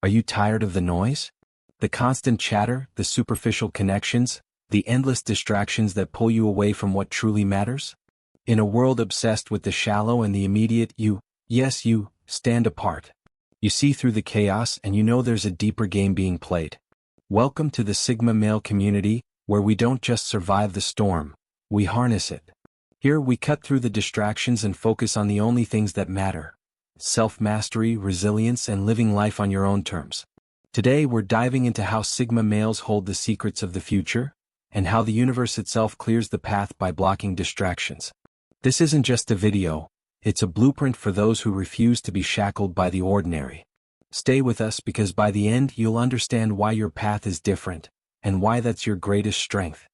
Are you tired of the noise? The constant chatter, the superficial connections, the endless distractions that pull you away from what truly matters? In a world obsessed with the shallow and the immediate, you stand apart. You see through the chaos and you know there's a deeper game being played. Welcome to the Sigma Male community, where we don't just survive the storm, we harness it. Here we cut through the distractions and focus on the only things that matter: self-mastery, resilience, and living life on your own terms. Today we're diving into how Sigma males hold the secrets of the future, and how the universe itself clears the path by blocking distractions. This isn't just a video, it's a blueprint for those who refuse to be shackled by the ordinary. Stay with us because by the end you'll understand why your path is different, and why that's your greatest strength.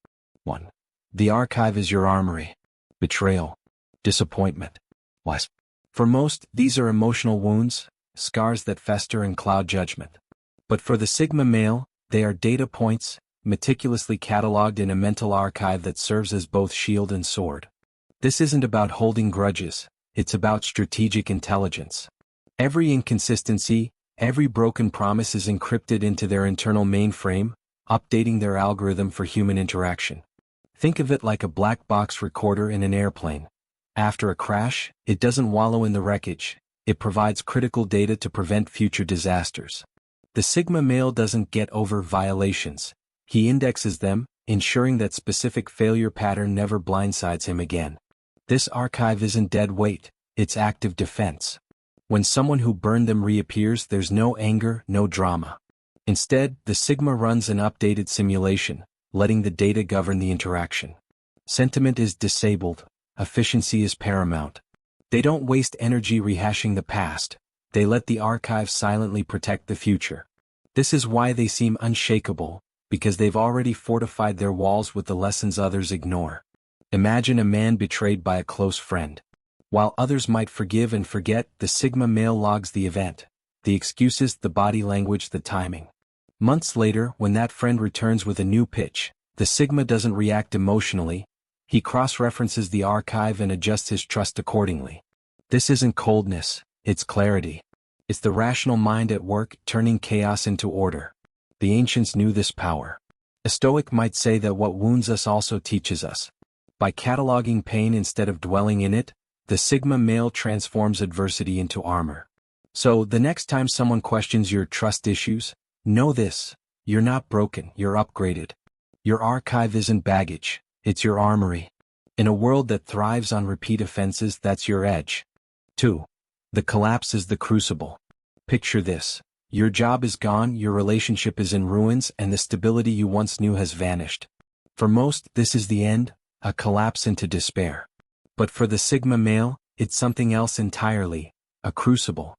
1. The archive is your armory. Betrayal. Disappointment. What? For most, these are emotional wounds, scars that fester and cloud judgment. But for the Sigma male, they are data points, meticulously cataloged in a mental archive that serves as both shield and sword. This isn't about holding grudges, it's about strategic intelligence. Every inconsistency, every broken promise is encrypted into their internal mainframe, updating their algorithm for human interaction. Think of it like a black box recorder in an airplane. After a crash, it doesn't wallow in the wreckage, it provides critical data to prevent future disasters. The Sigma male doesn't get over violations. He indexes them, ensuring that specific failure pattern never blindsides him again. This archive isn't dead weight, it's active defense. When someone who burned them reappears, there's no anger, no drama. Instead, the Sigma runs an updated simulation, letting the data govern the interaction. Sentiment is disabled, efficiency is paramount. They don't waste energy rehashing the past, they let the archive silently protect the future. This is why they seem unshakable, because they've already fortified their walls with the lessons others ignore. Imagine a man betrayed by a close friend. While others might forgive and forget, the Sigma male logs the event, the excuses, the body language, the timing. Months later, when that friend returns with a new pitch, the Sigma doesn't react emotionally, he cross-references the archive and adjusts his trust accordingly. This isn't coldness, it's clarity. It's the rational mind at work, turning chaos into order. The ancients knew this power. A Stoic might say that what wounds us also teaches us. By cataloging pain instead of dwelling in it, the Sigma male transforms adversity into armor. So, the next time someone questions your trust issues, know this: you're not broken, you're upgraded. Your archive isn't baggage, it's your armory. In a world that thrives on repeat offenses, that's your edge. 2. The collapse is the crucible. Picture this: your job is gone, your relationship is in ruins, and the stability you once knew has vanished. For most, this is the end, a collapse into despair. But for the Sigma male, it's something else entirely, a crucible.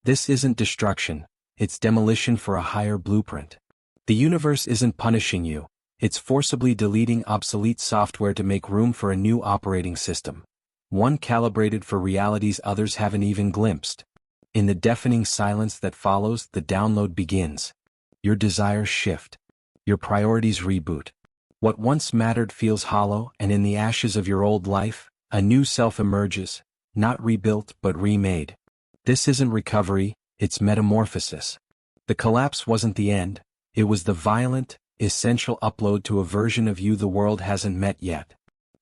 This isn't destruction, it's demolition for a higher blueprint. The universe isn't punishing you, it's forcibly deleting obsolete software to make room for a new operating system. One calibrated for realities others haven't even glimpsed. In the deafening silence that follows, the download begins. Your desires shift. Your priorities reboot. What once mattered feels hollow, and in the ashes of your old life, a new self emerges, not rebuilt but remade. This isn't recovery, it's metamorphosis. The collapse wasn't the end, it was the violent, essential upload to a version of you the world hasn't met yet.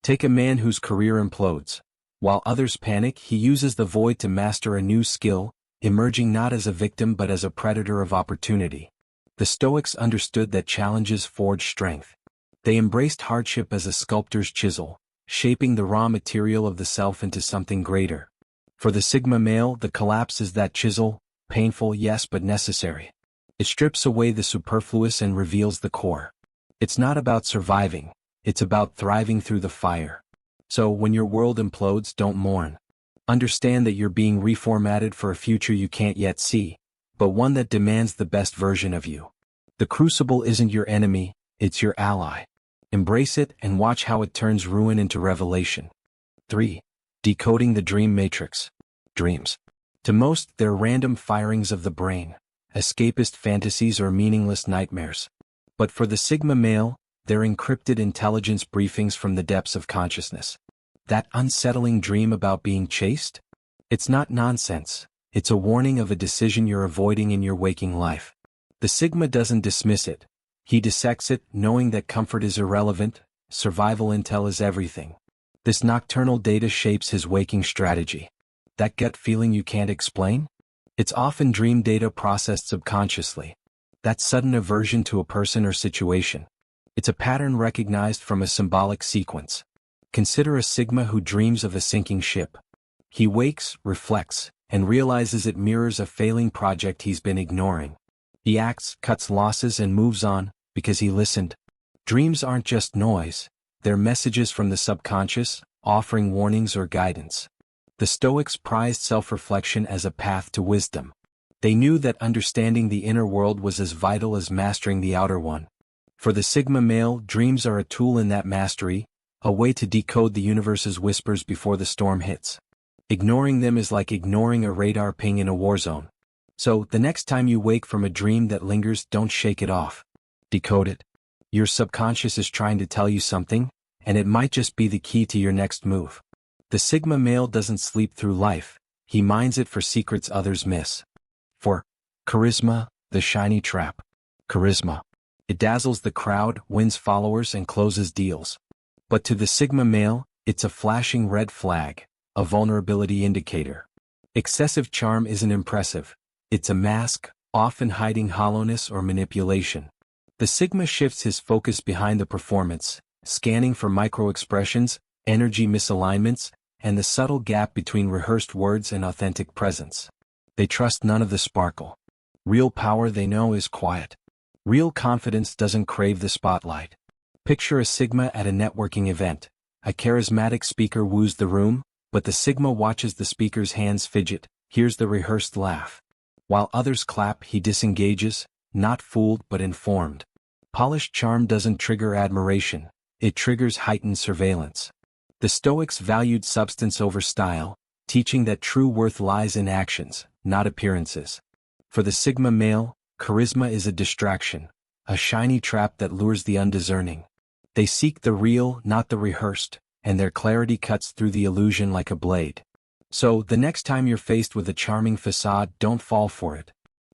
Take a man whose career implodes. While others panic, he uses the void to master a new skill, emerging not as a victim but as a predator of opportunity. The Stoics understood that challenges forge strength. They embraced hardship as a sculptor's chisel, shaping the raw material of the self into something greater. For the Sigma male, the collapse is that chisel, painful yes but necessary. It strips away the superfluous and reveals the core. It's not about surviving, it's about thriving through the fire. So when your world implodes, don't mourn. Understand that you're being reformatted for a future you can't yet see, but one that demands the best version of you. The crucible isn't your enemy, it's your ally. Embrace it and watch how it turns ruin into revelation. 3. Decoding the dream matrix. Dreams. To most, they're random firings of the brain, escapist fantasies or meaningless nightmares. But for the Sigma male, they're encrypted intelligence briefings from the depths of consciousness. That unsettling dream about being chased? It's not nonsense, it's a warning of a decision you're avoiding in your waking life. The Sigma doesn't dismiss it. He dissects it, knowing that comfort is irrelevant, survival intel is everything. This nocturnal data shapes his waking strategy. That gut feeling you can't explain? It's often dream data processed subconsciously. That sudden aversion to a person or situation. It's a pattern recognized from a symbolic sequence. Consider a Sigma who dreams of a sinking ship. He wakes, reflects, and realizes it mirrors a failing project he's been ignoring. He acts, cuts losses, and moves on, because he listened. Dreams aren't just noise, they're messages from the subconscious, offering warnings or guidance. The Stoics prized self-reflection as a path to wisdom. They knew that understanding the inner world was as vital as mastering the outer one. For the Sigma male, dreams are a tool in that mastery, a way to decode the universe's whispers before the storm hits. Ignoring them is like ignoring a radar ping in a war zone. So, the next time you wake from a dream that lingers, don't shake it off. Decode it. Your subconscious is trying to tell you something, and it might just be the key to your next move. The Sigma male doesn't sleep through life, he mines it for secrets others miss. For charisma, the shiny trap. Charisma. It dazzles the crowd, wins followers, and closes deals. But to the Sigma male, it's a flashing red flag, a vulnerability indicator. Excessive charm isn't impressive. It's a mask, often hiding hollowness or manipulation. The Sigma shifts his focus behind the performance, scanning for micro-expressions, energy misalignments, and the subtle gap between rehearsed words and authentic presence. They trust none of the sparkle. Real power, they know, is quiet. Real confidence doesn't crave the spotlight. Picture a Sigma at a networking event. A charismatic speaker woos the room, but the Sigma watches the speaker's hands fidget, hears the rehearsed laugh. While others clap, he disengages, not fooled but informed. Polished charm doesn't trigger admiration, it triggers heightened surveillance. The Stoics valued substance over style, teaching that true worth lies in actions, not appearances. For the Sigma male, charisma is a distraction, a shiny trap that lures the undiscerning. They seek the real, not the rehearsed, and their clarity cuts through the illusion like a blade. So, the next time you're faced with a charming facade, don't fall for it.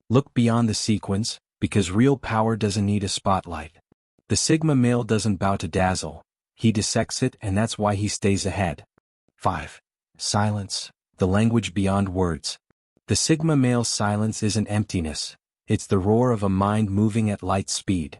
Look beyond the sequence, because real power doesn't need a spotlight. The Sigma male doesn't bow to dazzle, he dissects it, and that's why he stays ahead. 5. Silence, the language beyond words. The Sigma male's silence isn't emptiness, it's the roar of a mind moving at light speed.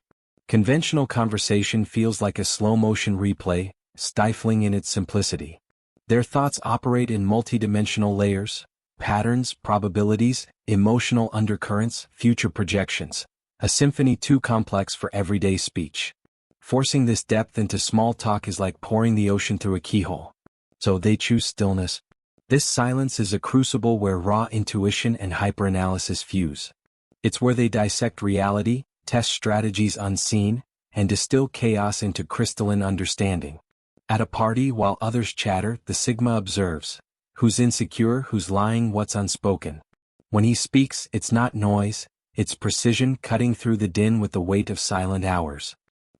Conventional conversation feels like a slow-motion replay, stifling in its simplicity. Their thoughts operate in multidimensional layers, patterns, probabilities, emotional undercurrents, future projections. A symphony too complex for everyday speech. Forcing this depth into small talk is like pouring the ocean through a keyhole. So they choose stillness. This silence is a crucible where raw intuition and hyperanalysis fuse. It's where they dissect reality, test strategies unseen, and distill chaos into crystalline understanding. At a party while others chatter, the Sigma observes. Who's insecure, who's lying, what's unspoken. When he speaks, it's not noise, it's precision cutting through the din with the weight of silent hours.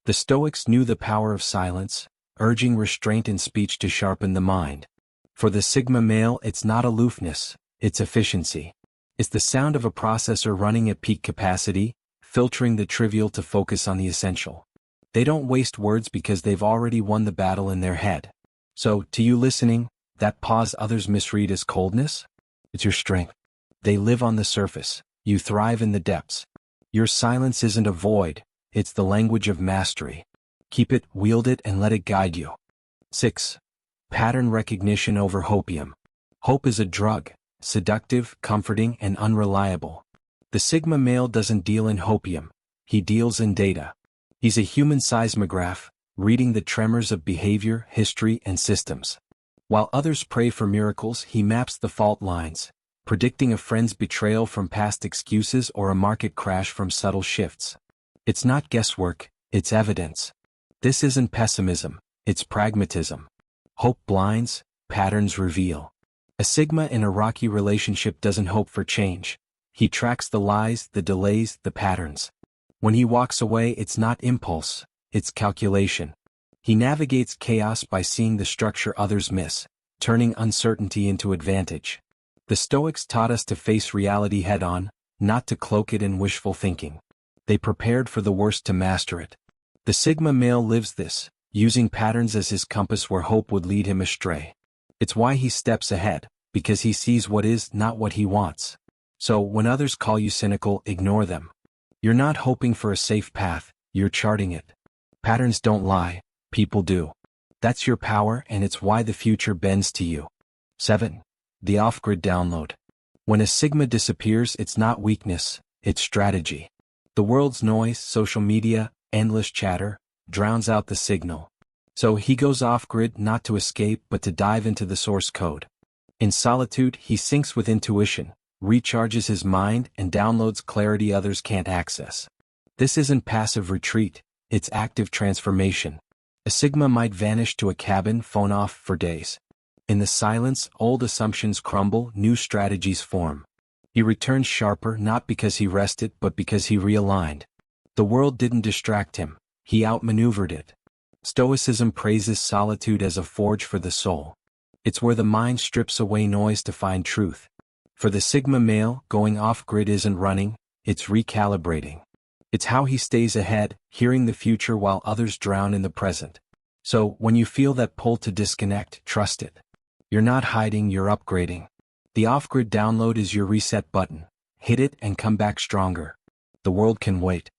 The Stoics knew the power of silence, urging restraint in speech to sharpen the mind. For the Sigma male, it's not aloofness, it's efficiency. It's the sound of a processor running at peak capacity, filtering the trivial to focus on the essential. They don't waste words because they've already won the battle in their head. So, to you listening, that pause others misread as coldness? It's your strength. They live on the surface, you thrive in the depths. Your silence isn't a void, it's the language of mastery. Keep it, wield it, and let it guide you. 6. Pattern recognition over hopium. Hope is a drug, seductive, comforting, and unreliable. The Sigma male doesn't deal in hopium, he deals in data. He's a human seismograph, reading the tremors of behavior, history, and systems. While others pray for miracles, he maps the fault lines, predicting a friend's betrayal from past excuses or a market crash from subtle shifts. It's not guesswork, it's evidence. This isn't pessimism, it's pragmatism. Hope blinds, patterns reveal. A Sigma in a rocky relationship doesn't hope for change. He tracks the lies, the delays, the patterns. When he walks away, it's not impulse, it's calculation. He navigates chaos by seeing the structure others miss, turning uncertainty into advantage. The Stoics taught us to face reality head-on, not to cloak it in wishful thinking. They prepared for the worst to master it. The Sigma male lives this, using patterns as his compass where hope would lead him astray. It's why he steps ahead, because he sees what is, not what he wants. So, when others call you cynical, ignore them. You're not hoping for a safe path, you're charting it. Patterns don't lie, people do. That's your power, and it's why the future bends to you. 7. The off-grid download. When a Sigma disappears, it's not weakness, it's strategy. The world's noise, social media, endless chatter, drowns out the signal. So he goes off-grid not to escape but to dive into the source code. In solitude, he syncs with intuition, recharges his mind, and downloads clarity others can't access. This isn't passive retreat, it's active transformation. A Sigma might vanish to a cabin, phone off for days. In the silence, old assumptions crumble, new strategies form. He returns sharper not because he rested but because he realigned. The world didn't distract him, he outmaneuvered it. Stoicism praises solitude as a forge for the soul. It's where the mind strips away noise to find truth. For the Sigma male, going off-grid isn't running, it's recalibrating. It's how he stays ahead, hearing the future while others drown in the present. So, when you feel that pull to disconnect, trust it. You're not hiding, you're upgrading. The off-grid download is your reset button. Hit it and come back stronger. The world can wait.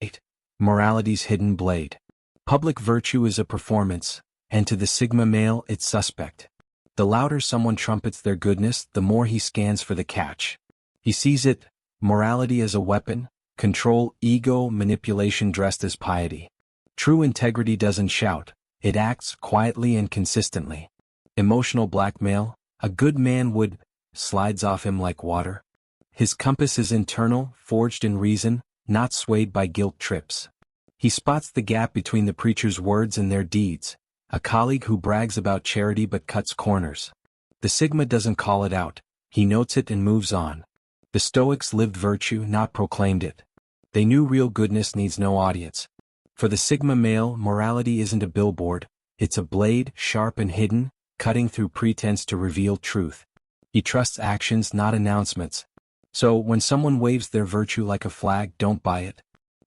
8. Morality's hidden blade. Public virtue is a performance, and to the Sigma male it's suspect. The louder someone trumpets their goodness, the more he scans for the catch. He sees it, morality as a weapon, control, ego, manipulation dressed as piety. True integrity doesn't shout, it acts quietly and consistently. Emotional blackmail, a good man would, slides off him like water. His compass is internal, forged in reason, not swayed by guilt trips. He spots the gap between the preacher's words and their deeds, a colleague who brags about charity but cuts corners. The Sigma doesn't call it out, he notes it and moves on. The Stoics lived virtue, not proclaimed it. They knew real goodness needs no audience. For the Sigma male, morality isn't a billboard, it's a blade, sharp and hidden, cutting through pretense to reveal truth. He trusts actions, not announcements. So, when someone waves their virtue like a flag, don't buy it.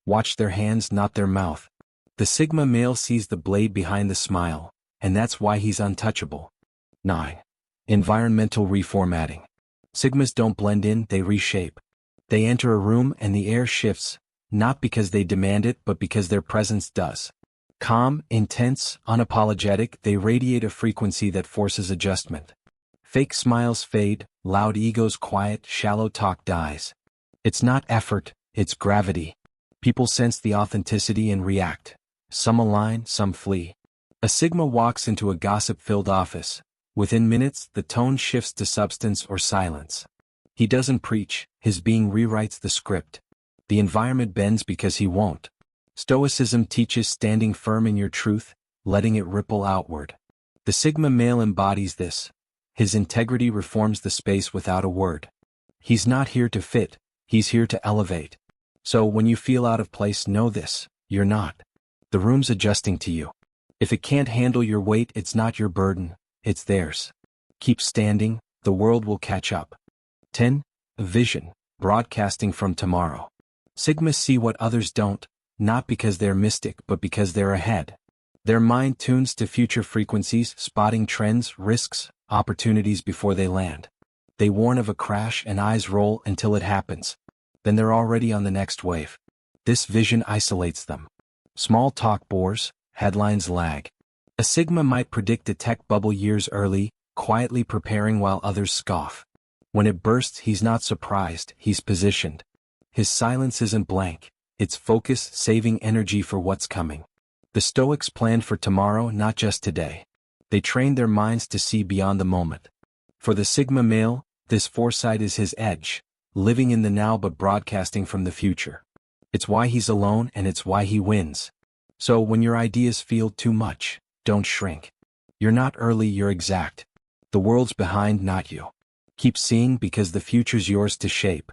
Watch their hands, not their mouth. The Sigma male sees the blade behind the smile, and that's why he's untouchable. 9. Environmental reformatting. Sigmas don't blend in, they reshape. They enter a room and the air shifts, not because they demand it but because their presence does. Calm, intense, unapologetic, they radiate a frequency that forces adjustment. Fake smiles fade, loud egos quiet, shallow talk dies. It's not effort, it's gravity. People sense the authenticity and react. Some align, some flee. A Sigma walks into a gossip-filled office. Within minutes, the tone shifts to substance or silence. He doesn't preach, his being rewrites the script. The environment bends because he won't. Stoicism teaches standing firm in your truth, letting it ripple outward. The Sigma male embodies this. His integrity reforms the space without a word. He's not here to fit, he's here to elevate. So when you feel out of place, know this, you're not. The room's adjusting to you. If it can't handle your weight, it's not your burden, it's theirs. Keep standing, the world will catch up. 10. Vision, broadcasting from tomorrow. Sigmas see what others don't, not because they're mystic but because they're ahead. Their mind tunes to future frequencies, spotting trends, risks, opportunities before they land. They warn of a crash and eyes roll until it happens. Then they're already on the next wave. This vision isolates them. Small talk bores, headlines lag. A Sigma might predict a tech bubble years early, quietly preparing while others scoff. When it bursts, he's not surprised, he's positioned. His silence isn't blank, it's focus, saving energy for what's coming. The Stoics planned for tomorrow, not just today. They trained their minds to see beyond the moment. For the Sigma male, this foresight is his edge, living in the now but broadcasting from the future. It's why he's alone and it's why he wins. So when your ideas feel too much, don't shrink. You're not early, you're exact. The world's behind, not you. Keep seeing because the future's yours to shape.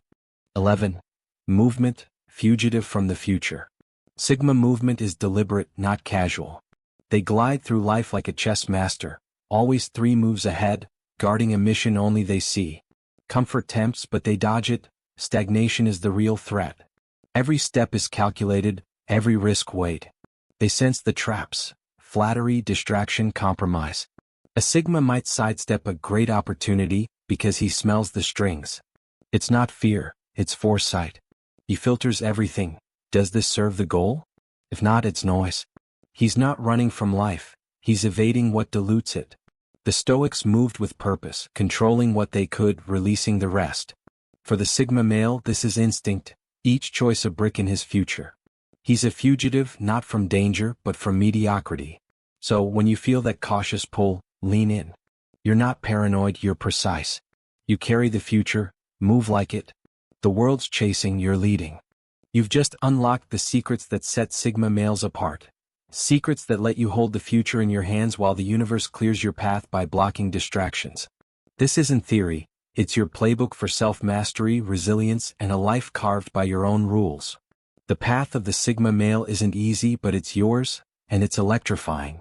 11. Movement, fugitive from the future. Sigma movement is deliberate, not casual. They glide through life like a chess master, always 3 moves ahead, guarding a mission only they see. Comfort tempts but they dodge it, stagnation is the real threat. Every step is calculated, every risk weighed. They sense the traps: flattery, distraction, compromise. A Sigma might sidestep a great opportunity because he smells the strings. It's not fear, it's foresight. He filters everything. Does this serve the goal? If not, it's noise. He's not running from life, he's evading what dilutes it. The Stoics moved with purpose, controlling what they could, releasing the rest. For the Sigma male, this is instinct, each choice a brick in his future. He's a fugitive not from danger but from mediocrity. So when you feel that cautious pull, lean in. You're not paranoid, you're precise. You carry the future, move like it. The world's chasing, you're leading. You've just unlocked the secrets that set Sigma males apart. Secrets that let you hold the future in your hands while the universe clears your path by blocking distractions. This isn't theory, it's your playbook for self-mastery, resilience, and a life carved by your own rules. The path of the Sigma male isn't easy, but it's yours, and it's electrifying.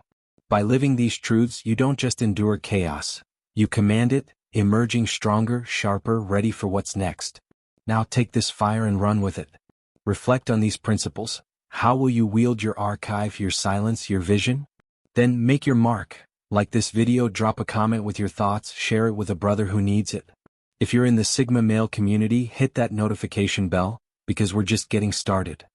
By living these truths, you don't just endure chaos. You command it, emerging stronger, sharper, ready for what's next. Now take this fire and run with it. Reflect on these principles. How will you wield your archive, your silence, your vision? Then make your mark. Like this video, drop a comment with your thoughts, share it with a brother who needs it. If you're in the Sigma male community, hit that notification bell, because we're just getting started.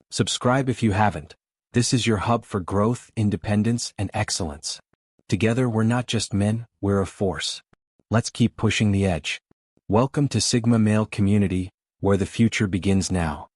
Subscribe if you haven't. This is your hub for growth, independence, and excellence. Together we're not just men, we're a force. Let's keep pushing the edge. Welcome to Sigma male community, where the future begins now.